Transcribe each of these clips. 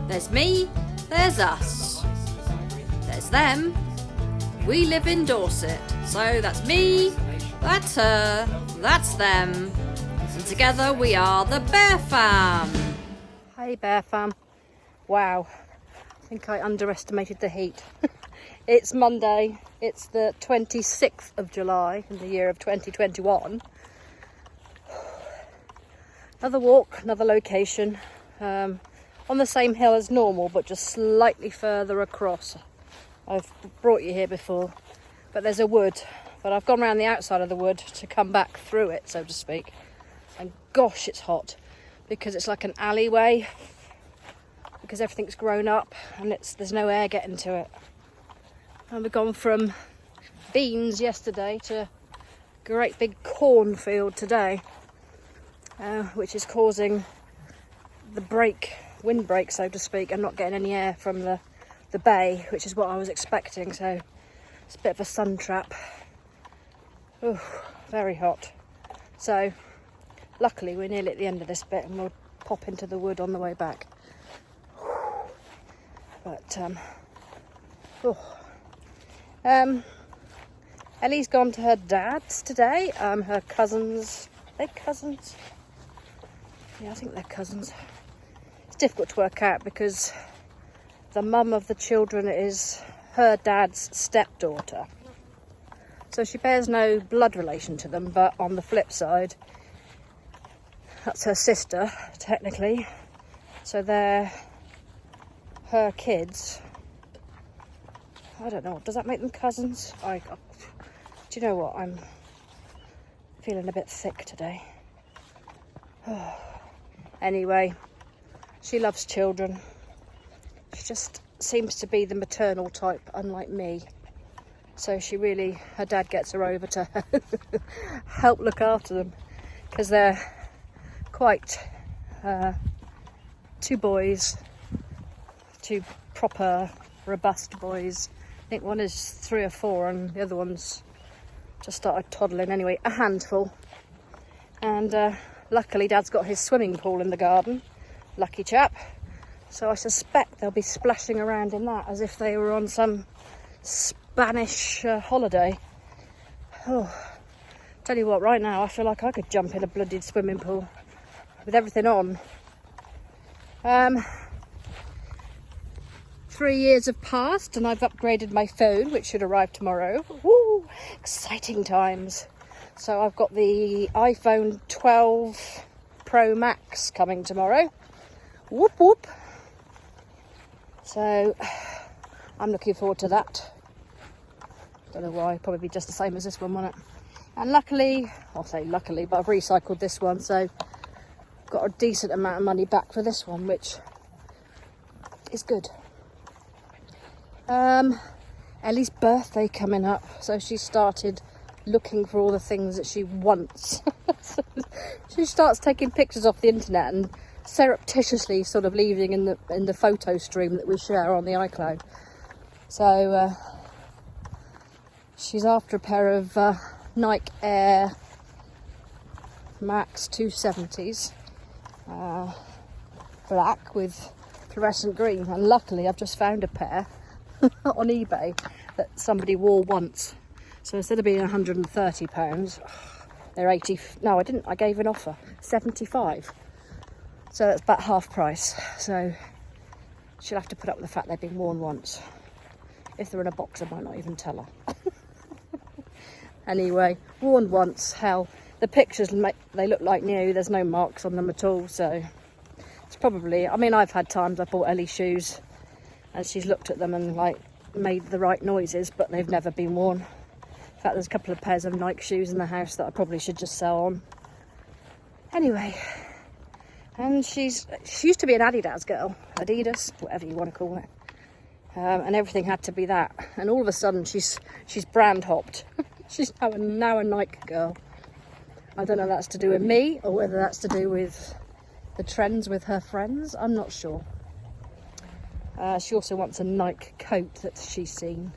There's me, there's us, there's them. We live in Dorset, so that's me, that's her, that's them. And together we are the Bear Fam. Hey Bear Fam. Wow, I think I underestimated the heat. It's Monday, it's the 26th of July in the year of 2021. Another walk, another location, on the same hill as normal, but just slightly further across. I've brought you here before, but there's a wood, but I've gone around the outside of the wood to come back through it, so to speak. And gosh, it's hot, because it's like an alleyway, because everything's grown up and there's no air getting to it. And we've gone from beans yesterday to great big cornfield today, which is causing the wind break, so to speak, and not getting any air from the bay, which is what I was expecting. So it's a bit of a sun trap. Ooh, very hot. So luckily we're nearly at the end of this bit, and we'll pop into the wood on the way back. But Ellie's gone to her dad's today. Her cousins, they're cousins. Yeah, I think they're cousins. It's difficult to work out because the mum of the children is her dad's stepdaughter. So she bears no blood relation to them, but on the flip side, that's her sister, technically. So they're her kids. I don't know, does that make them cousins? Do you know what? I'm feeling a bit thick today. Anyway, she loves children. She just seems to be the maternal type, unlike me. So her dad gets her over to help look after them, because they're quite two boys, two proper robust boys. I think one is 3 or 4 and the other one's just started toddling. Anyway, a handful. And luckily Dad's got his swimming pool in the garden. Lucky chap. So I suspect they'll be splashing around in that as if they were on some Spanish holiday. Oh, tell you what, right now I feel like I could jump in a bloody swimming pool with everything on. 3 years have passed and I've upgraded my phone, which should arrive tomorrow. Woo! Exciting times. So I've got the iPhone 12 Pro Max coming tomorrow. Whoop whoop. So I'm looking forward to that. Don't know why, probably just the same as this one, won't it? And luckily, I'll say luckily, but I've recycled this one, so got a decent amount of money back for this one, which is good. Ellie's birthday coming up, so she started looking for all the things that she wants. So she starts taking pictures off the internet and surreptitiously sort of leaving in the photo stream that we share on the iCloud. So she's after a pair of Nike Air Max 270s, black with fluorescent green, and luckily I've just found a pair on eBay that somebody wore once. So instead of being £130, they're 80. No, I didn't. I gave an offer, 75. So that's about half price. So she'll have to put up with the fact they've been worn once. If they're in a box, I might not even tell her. Anyway, worn once. Hell, the pictures they look like new. There's no marks on them at all. So it's probably. I mean, I've had times I bought Ellie shoes, and she's looked at them and like made the right noises, but they've never been worn. In fact, there's a couple of pairs of Nike shoes in the house that I probably should just sell on. Anyway, and she used to be an Adidas girl, Adidas, whatever you want to call it, and everything had to be that. And all of a sudden, she's brand hopped. She's now a Nike girl. I don't know if that's to do with me or whether that's to do with the trends with her friends. I'm not sure. She also wants a Nike coat that she's seen,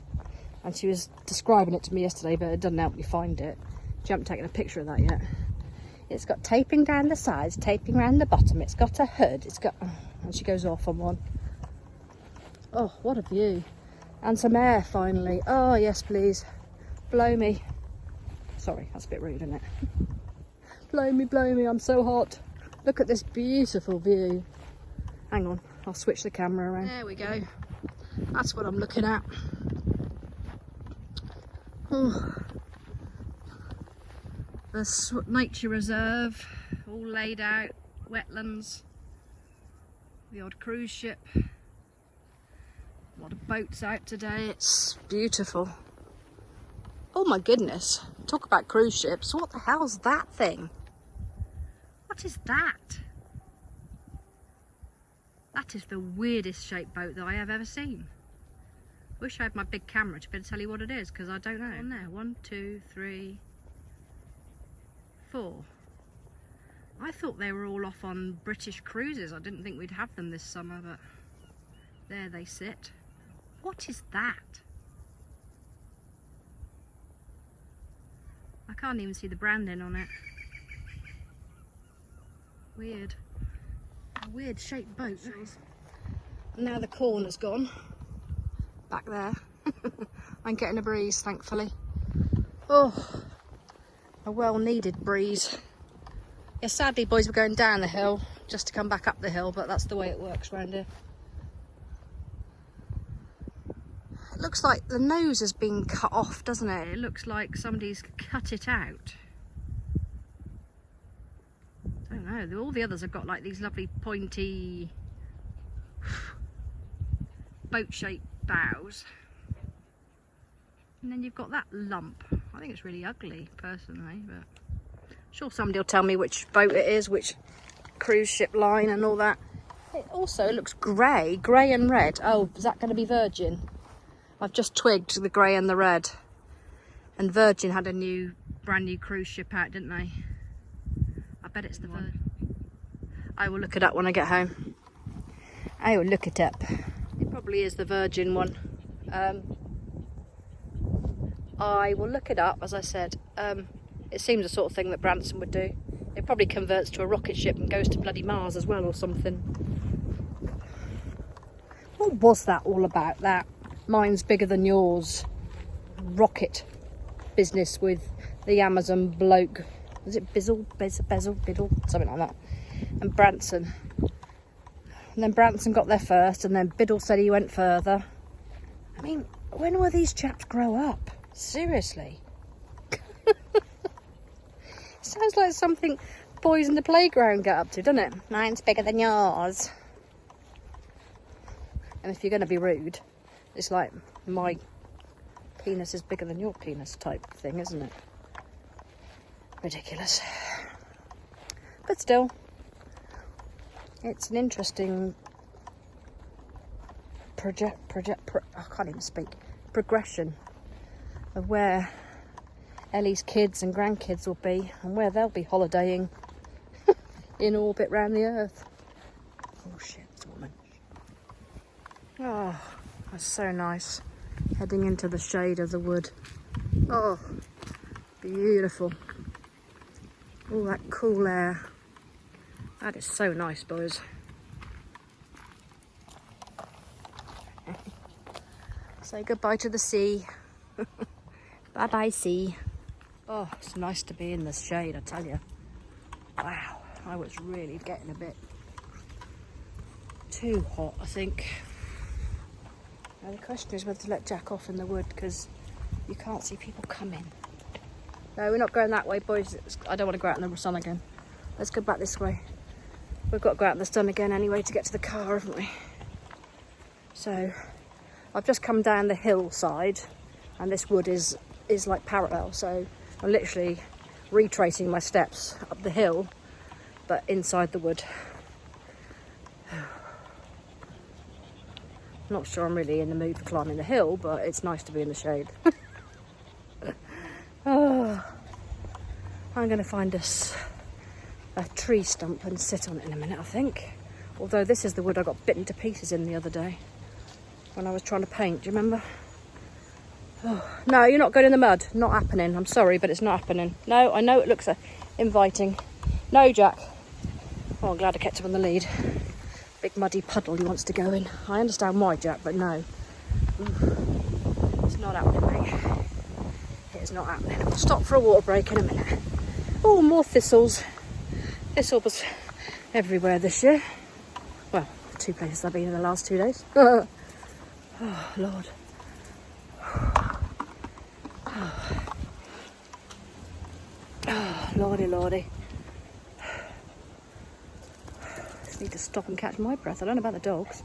and she was describing it to me yesterday, but it doesn't help me find it. She hasn't taken a picture of that yet. It's got taping down the sides, taping around the bottom. It's got a hood. It's got... and she goes off on one. Oh, what a view. And some air finally. Oh, yes, please. Blow me. Sorry, that's a bit rude, isn't it? Blow me, I'm so hot. Look at this beautiful view. Hang on, I'll switch the camera around. There we go. That's what I'm looking at. Oh. The nature reserve, all laid out, wetlands, the odd cruise ship. A lot of boats out today, it's beautiful. Oh my goodness, talk about cruise ships. What the hell's that thing? What is that? That is the weirdest shaped boat that I have ever seen. Wish I had my big camera to be able to tell you what it is, because I don't know. On there, 1, 2, 3, 4. I thought they were all off on British cruises. I didn't think we'd have them this summer, but there they sit. What is that? I can't even see the branding on it. Weird. A weird shaped boat. Now the corner's gone. Back there. I'm getting a breeze, thankfully. Oh, a well needed breeze. Yeah, sadly boys, we're going down the hill just to come back up the hill, but that's the way it works around here. It looks like the nose has been cut off, doesn't it? It looks like somebody's cut it out. I don't know, all the others have got like these lovely pointy boat-shaped bows. And then you've got that lump. I think it's really ugly, personally, but I'm sure somebody will tell me which boat it is, which cruise ship line and all that. It also looks grey and red. Oh, is that going to be Virgin? I've just twigged the grey and the red. And Virgin had a brand new cruise ship out, didn't they? I bet it's the Virgin. I will look it up when I get home. I will look it up. It probably is the Virgin one. I will look it up, as I said. It seems the sort of thing that Branson would do. It probably converts to a rocket ship and goes to bloody Mars as well or something. What was that all about, that mine's bigger than yours rocket business with the Amazon bloke? Was it Biddle, something like that? And Branson. And then Branson got there first, and then Biddle said he went further. I mean, when will these chaps grow up? Seriously. Sounds like something boys in the playground get up to, doesn't it? Mine's bigger than yours. And if you're going to be rude, it's like my penis is bigger than your penis type thing, isn't it? Ridiculous. But still, it's an interesting I can't even speak. Progression of where Ellie's kids and grandkids will be and where they'll be holidaying in orbit round the earth. Oh shit, this woman. Oh, that's so nice. Heading into the shade of the wood. Oh, beautiful. All that cool air. That is so nice, boys. Say goodbye to the sea. Bye bye, sea. Oh, it's nice to be in the shade, I tell you. Wow, I was really getting a bit too hot, I think. Now the question is whether to let Jack off in the wood, because you can't see people coming. No, we're not going that way, boys. I don't want to go out in the sun again. Let's go back this way. We've got to go out in the sun again anyway to get to the car, haven't we? So I've just come down the hillside, and this wood is like parallel, so I'm literally retracing my steps up the hill, but inside the wood. Not sure I'm really in the mood for climbing the hill, but it's nice to be in the shade. Oh, I'm going to find us a tree stump and sit on it in a minute, I think. Although this is the wood I got bitten to pieces in the other day when I was trying to paint, do you remember? Oh, no, you're not going in the mud. Not happening. I'm sorry, but it's not happening. No, I know it looks inviting. No, Jack. Oh, I'm glad I kept him on the lead. big muddy puddle he wants to go in. I understand why, Jack, but no. It's not happening, mate. It is not happening. We'll stop for a water break in a minute. Oh, more thistles. Thistle was everywhere this year. Well, the 2 places I've been in the last 2 days. Oh, Lord. Oh, Lordy, Lordy. Just need to stop and catch my breath. I don't know about the dogs.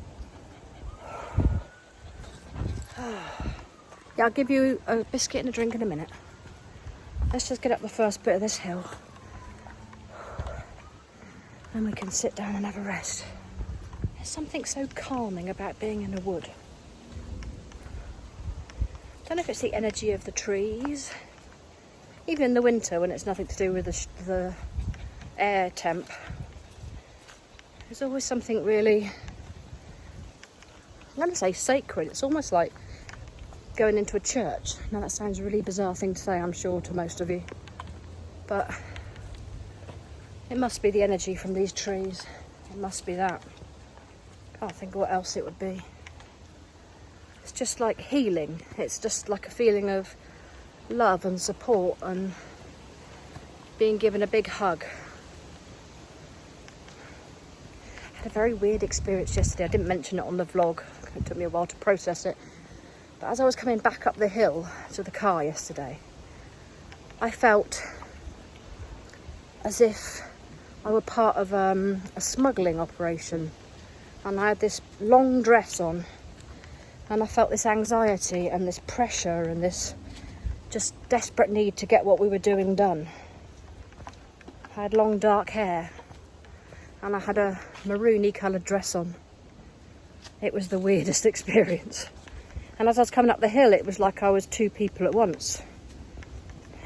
Yeah, I'll give you a biscuit and a drink in a minute. Let's just get up the first bit of this hill. Then we can sit down and have a rest. There's something so calming about being in a wood. I don't know if it's the energy of the trees. Even in the winter when it's nothing to do with the air temp. There's always something really, I'm going to say sacred. It's almost like going into a church. Now that sounds a really bizarre thing to say, I'm sure, to most of you. But it must be the energy from these trees. It must be that. Can't think of what else it would be. It's just like healing. It's just like a feeling of love and support and being given a big hug. I had a very weird experience yesterday. I didn't mention it on the vlog. It took me a while to process it. But as I was coming back up the hill to the car yesterday, I felt as if I were part of a smuggling operation, and I had this long dress on, and I felt this anxiety and this pressure and this just desperate need to get what we were doing done. I had long dark hair and I had a maroony coloured dress on. It was the weirdest experience. And as I was coming up the hill, it was like I was 2 people at once.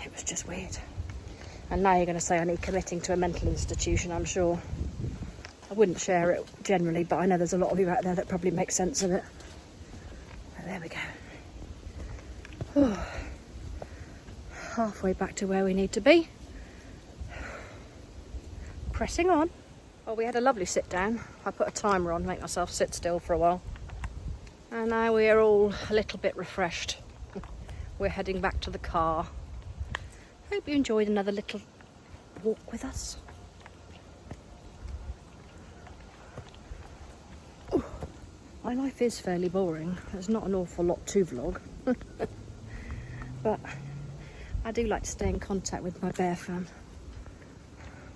It was just weird. And now you're going to say I need committing to a mental institution, I'm sure. I wouldn't share it generally, but I know there's a lot of you out there that probably make sense of it. But there we go. Oh. Halfway back to where we need to be. Pressing on. Well, we had a lovely sit down. I put a timer on to make myself sit still for a while. And now we are all a little bit refreshed. We're heading back to the car. Hope you enjoyed another little walk with us. Ooh, my life is fairly boring. There's not an awful lot to vlog. But I do like to stay in contact with my bear fam.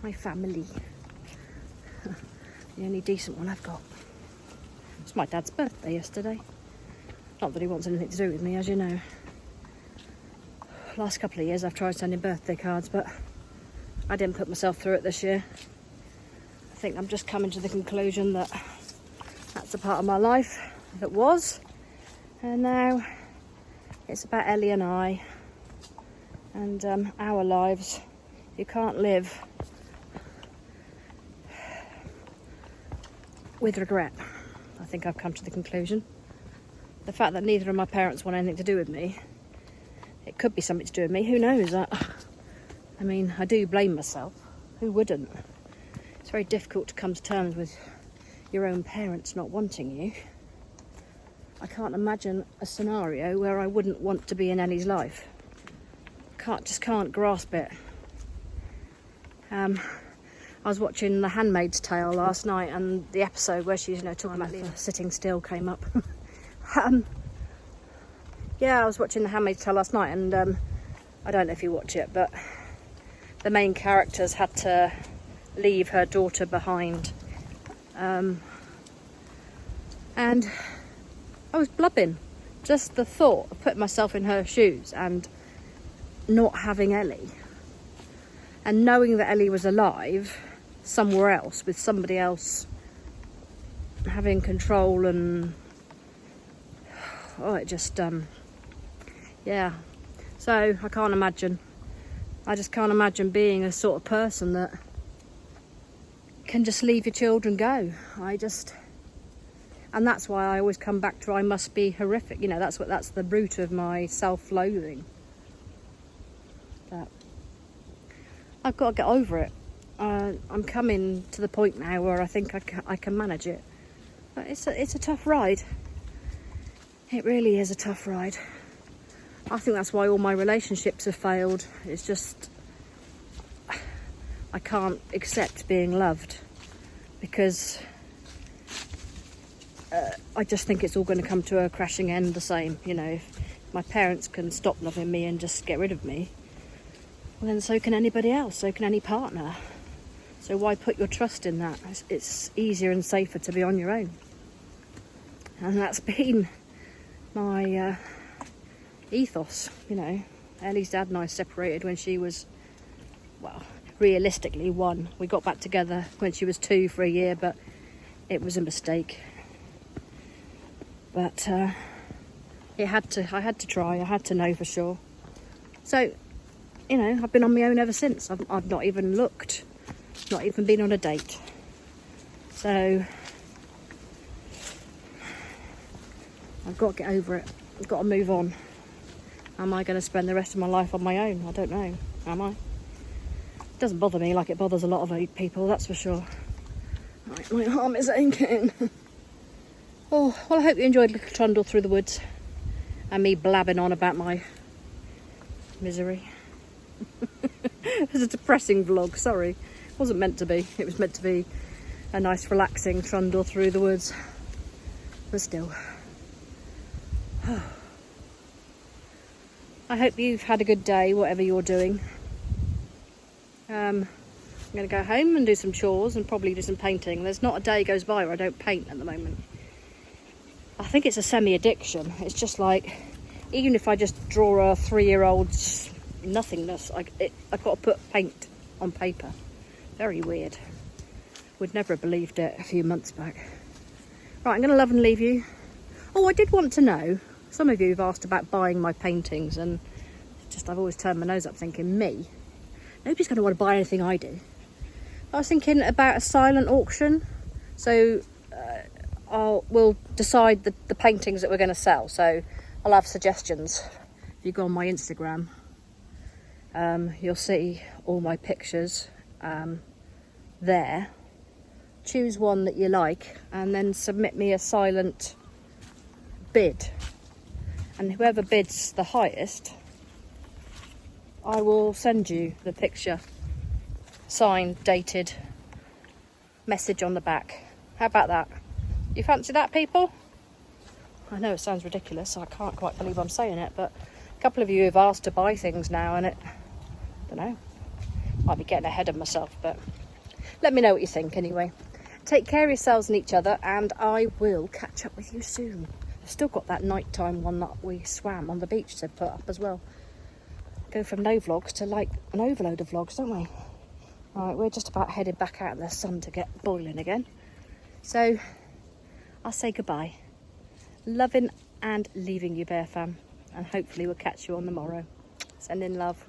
My family. The only decent one I've got. It's my dad's birthday yesterday. Not that he wants anything to do with me, as you know. Last couple of years I've tried sending birthday cards, but I didn't put myself through it this year. I think I'm just coming to the conclusion that that's a part of my life that was. And now it's about Ellie and I and our lives. You can't live with regret. I think I've come to the conclusion. The fact that neither of my parents want anything to do with me, it could be something to do with me, who knows? I mean, I do blame myself. Who wouldn't? It's very difficult to come to terms with your own parents not wanting you. I can't imagine a scenario where I wouldn't want to be in Ellie's life. Just can't grasp it. I was watching The Handmaid's Tale last night, and the episode where she's, talking about sitting still came up. Yeah, I was watching The Handmaid's Tale last night, and I don't know if you watch it, but the main characters had to leave her daughter behind. And I was blubbing. Just the thought of putting myself in her shoes and not having Ellie. And knowing that Ellie was alive somewhere else with somebody else having control, and it just yeah. So I can't imagine. I just can't imagine being a sort of person that can just leave your children go. And that's why I always come back to I must be horrific. That's the root of my self-loathing. But I've got to get over it. I'm coming to the point now where I think I can manage it. But it's a tough ride. It really is a tough ride. I think that's why all my relationships have failed. It's just, I can't accept being loved, because I just think it's all going to come to a crashing end the same. You know, if my parents can stop loving me and just get rid of me, well then so can anybody else, so can any partner. So why put your trust in that? It's easier and safer to be on your own. And that's been my ethos, you know. Ellie's dad and I separated when she was, well, realistically 1. We got back together when she was 2 for a year, but it was a mistake. But I had to try, I had to know for sure. So, you know, I've been on my own ever since. I've not even looked, not even been on a date. So I've got to get over it. I've got to move on. Am I going to spend the rest of my life on my own? I don't know. Am I? It doesn't bother me like it bothers a lot of people, that's for sure. Right, my arm is aching. Oh, well, I hope you enjoyed Little Trundle Through the Woods and me blabbing on about my misery. It was a depressing vlog, sorry. It wasn't meant to be. It was meant to be a nice relaxing trundle through the woods. But still. I hope you've had a good day, whatever you're doing. I'm going to go home and do some chores and probably do some painting. There's not a day goes by where I don't paint at the moment. I think it's a semi-addiction. It's just like, even if I just draw a 3-year-old's nothingness, I've got to put paint on paper. Very weird. Would never have believed it a few months back. Right, I'm going to love and leave you. Oh, I did want to know, some of you have asked about buying my paintings, and just I've always turned my nose up thinking, me? Nobody's going to want to buy anything I do. I was thinking about a silent auction. So we'll decide the paintings that we're going to sell. So I'll have suggestions. If you go on my Instagram, you'll see all my pictures there. Choose one that you like and then submit me a silent bid. And whoever bids the highest, I will send you the picture, signed, dated, message on the back. How about that? You fancy that, people? I know it sounds ridiculous. I can't quite believe I'm saying it, but a couple of you have asked to buy things now, and I don't know, might be getting ahead of myself, but let me know what you think anyway. Take care of yourselves and each other, and I will catch up with you soon. I've still got that nighttime one that we swam on the beach to put up as well. Go from no vlogs to like an overload of vlogs, don't we? Right, we're just about headed back out in the sun to get boiling again. So I'll say goodbye. Loving and leaving you, Bear Fam, and hopefully we'll catch you on the morrow. Sending love.